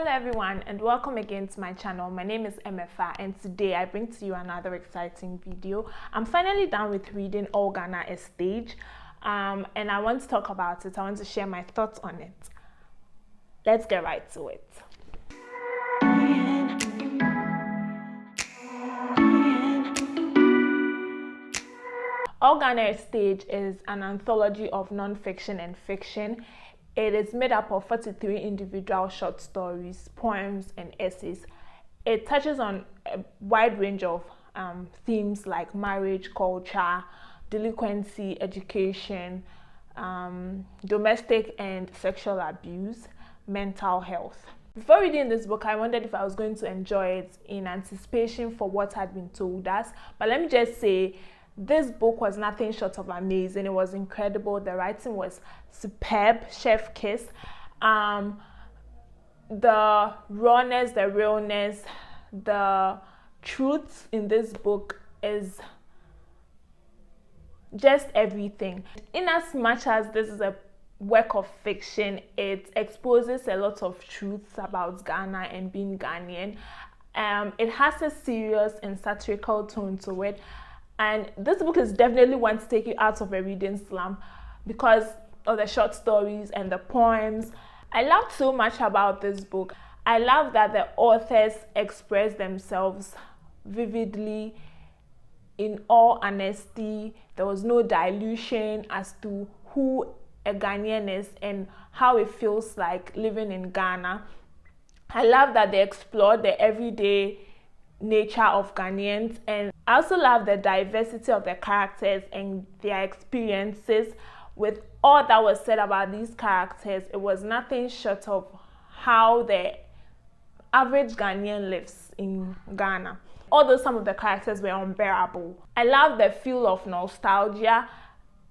Hello everyone and welcome again to my channel. My name is MFA and today I bring to you another exciting video. I'm finally done with reading All Ghana a Stage and I want to talk about it. I want to share my thoughts on it. Let's get right to it. All Ghana a Stage is an anthology of non-fiction and fiction. It is made up of 43 individual short stories, poems, and essays. It touches on a wide range of themes like marriage, culture, delinquency, education, domestic and sexual abuse, mental health. Before reading this book, I wondered if I was going to enjoy it in anticipation for what had been told us. But let me just say, this book was nothing short of amazing. It was incredible. The writing was superb, chef kiss. The rawness, the realness, the truth in this book is just everything. In as much as this is a work of fiction, it exposes a lot of truths about Ghana and being Ghanaian. It has a serious and satirical tone to it. And this book is definitely one to take you out of a reading slump because of the short stories and the poems. I loved so much about this book. I love that the authors express themselves vividly, in all honesty. There was no dilution as to who a Ghanaian is and how it feels like living in Ghana. I love that they explored the everyday nature of Ghanaians, and I also love the diversity of the characters and their experiences. With all that was said about these characters, it was nothing short of how the average Ghanaian lives in Ghana. Although some of the characters were unbearable, I love the feel of nostalgia.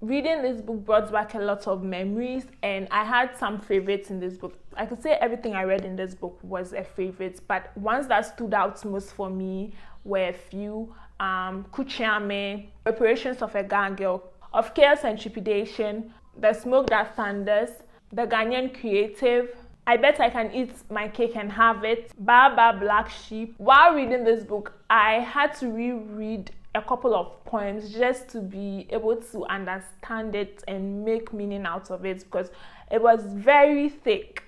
Reading this book brought back a lot of memories, and I had some favorites in this book. I could say everything I read in this book was a favorite, but ones that stood out most for me were a few. Kuchiame, Preparations of a Ghana Girl, Of Chaos and Trepidation, The Smoke That Thunders, The Ghanaian Creative, I Bet I Can Eat My Cake and Have It, Baba Black Sheep. While reading this book, I had to reread a couple of poems just to be able to understand it and make meaning out of it, because it was very thick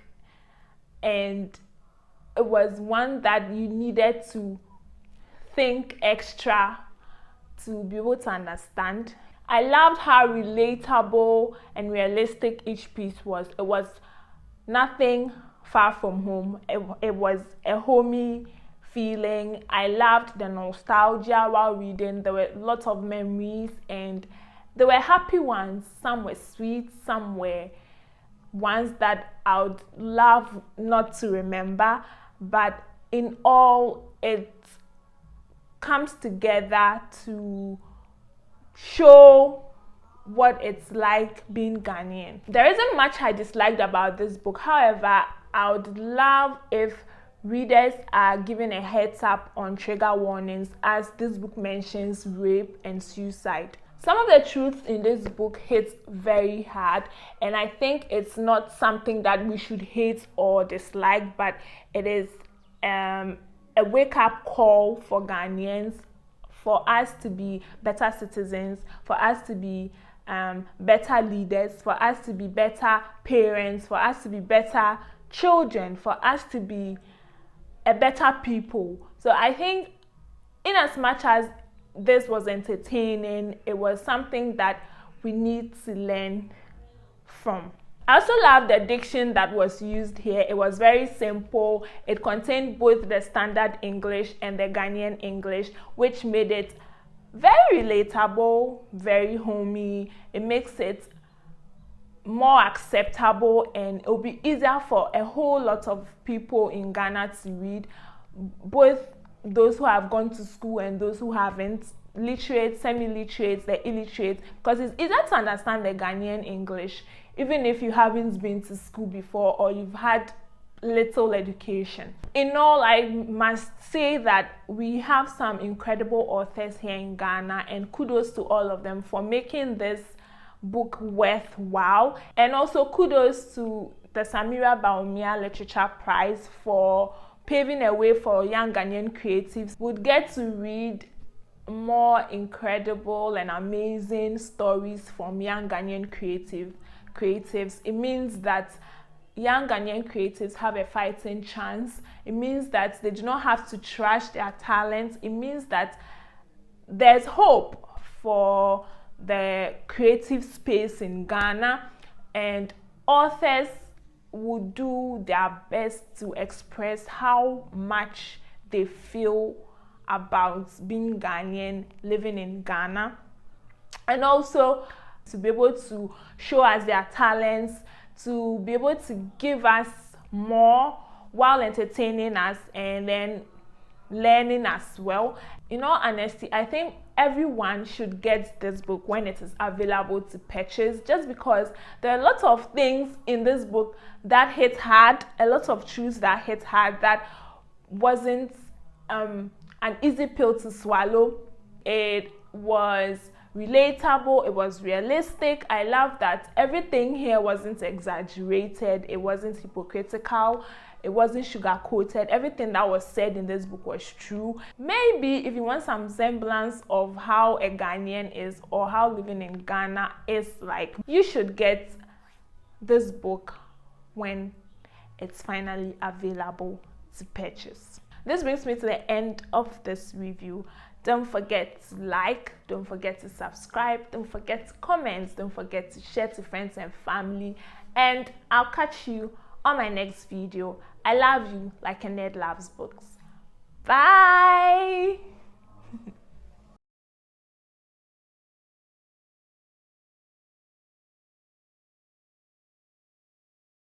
and it was one that you needed to think extra to be able to understand. I loved how relatable and realistic each piece was. It was nothing far from home. It was a homey feeling. I loved the nostalgia while reading. There were lots of memories and there were happy ones. Some were sweet, some were ones that I would love not to remember, but in all, it comes together to show what it's like being Ghanaian. There isn't much I disliked about this book. However, I would love if readers are given a heads up on trigger warnings, as this book mentions rape and suicide. Some of the truths in this book hits very hard, and I think it's not something that we should hate or dislike, but it is a wake-up call for Ghanaians, for us to be better citizens, for us to be better leaders, for us to be better parents, for us to be better children, for us to be a better people. So I think in as much as this was entertaining, it was something that we need to learn from. I also love the diction that was used here. It was very simple. It contained both the standard English and the Ghanaian English, which made it very relatable, very homey. It makes it more acceptable, and it will be easier for a whole lot of people in Ghana to read, both those who have gone to school and those who haven't, literate, semi-literate, the illiterate, because it's easier to understand the Ghanaian English even if you haven't been to school before or you've had little education. In all, I must say that we have some incredible authors here in Ghana, and kudos to all of them for making this book worthwhile, and also kudos to the Samira Baumia Literature Prize for paving a way for young Ghanaian creatives would get to read more incredible and amazing stories from young Ghanaian creatives. It means that young Ghanaian creatives have a fighting chance. It means that they do not have to trash their talent. It means that there's hope for the creative space in Ghana, and authors would do their best to express how much they feel about being Ghanaian, living in Ghana, and also to be able to show us their talents, to be able to give us more while entertaining us and then learning as well. In all honesty, I think everyone should get this book when it is available to purchase, just because there are a lot of things in this book that hit hard, a lot of truths that hit hard, that wasn't an easy pill to swallow. It was relatable, it was realistic. I love that everything here wasn't exaggerated, it wasn't hypocritical, it wasn't sugar-coated. Everything that was said in this book was true. Maybe if you want some semblance of how a Ghanaian is or how living in Ghana is like, you should get this book when it's finally available to purchase. This brings me to the end of this review. Don't forget to like, don't forget to subscribe, don't forget to comment, don't forget to share to friends and family, and I'll catch you on my next video. I love you like a nerd loves books. Bye!